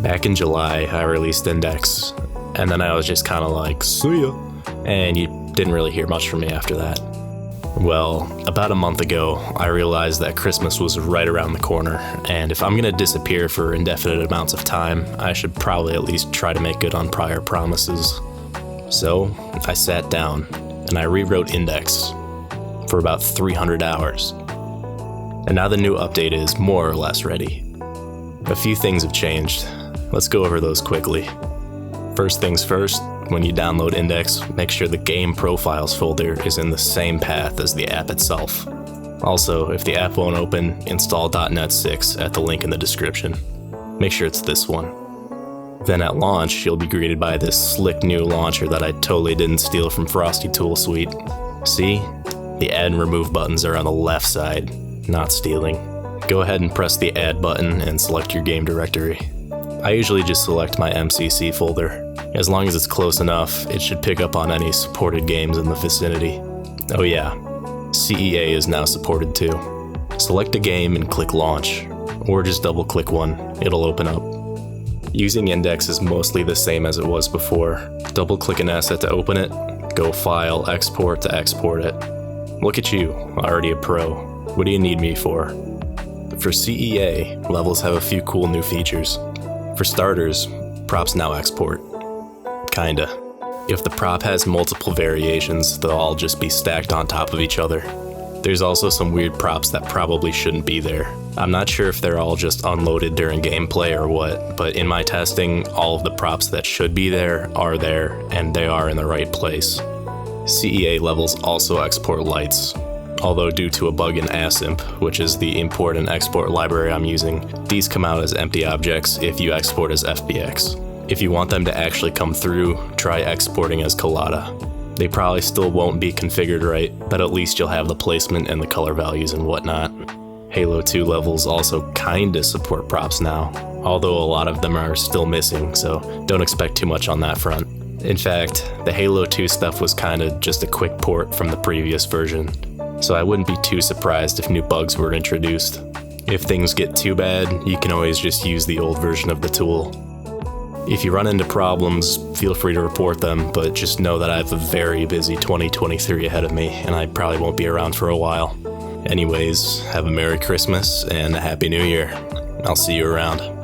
Back in July, I released Index, and then I was just kind of like, see ya, and you didn't really hear much from me after that. Well, about a month ago, I realized that Christmas was right around the corner, and if I'm gonna disappear for indefinite amounts of time, I should probably at least try to make good on prior promises. So, I sat down, and I rewrote Index for about 300 hours. And now the new update is more or less ready. A few things have changed. Let's go over those quickly. First things first, when you download Index, make sure the Game Profiles folder is in the same path as the app itself. Also, if the app won't open, install .NET 6 at the link in the description. Make sure it's this one. Then at launch, you'll be greeted by this slick new launcher that I totally didn't steal from Frosty Tool Suite. See? The add and remove buttons are on the left side, not stealing. Go ahead and press the add button and select your game directory. I usually just select my MCC folder. As long as it's close enough, it should pick up on any supported games in the vicinity. Oh yeah, CEA is now supported too. Select a game and click launch, or just double click one, it'll open up. Using Index is mostly the same as it was before. Double click an asset to open it, go File, Export to export it. Look at you, already a pro. What do you need me for? For CEA, levels have a few cool new features. For starters, props now export. Kinda. If the prop has multiple variations, they'll all just be stacked on top of each other. There's also some weird props that probably shouldn't be there. I'm not sure if they're all just unloaded during gameplay or what, but in my testing, all of the props that should be there, and they are in the right place. CEA levels also export lights. Although due to a bug in Asimp, which is the import and export library I'm using, these come out as empty objects if you export as FBX. If you want them to actually come through, try exporting as Collada. They probably still won't be configured right, but at least you'll have the placement and the color values and whatnot. Halo 2 levels also kinda support props now, although a lot of them are still missing, so don't expect too much on that front. In fact, the Halo 2 stuff was kinda just a quick port from the previous version, so I wouldn't be too surprised if new bugs were introduced. If things get too bad, you can always just use the old version of the tool. If you run into problems, feel free to report them, but just know that I have a very busy 2023 ahead of me, and I probably won't be around for a while. Anyways, have a Merry Christmas and a Happy New Year. I'll see you around.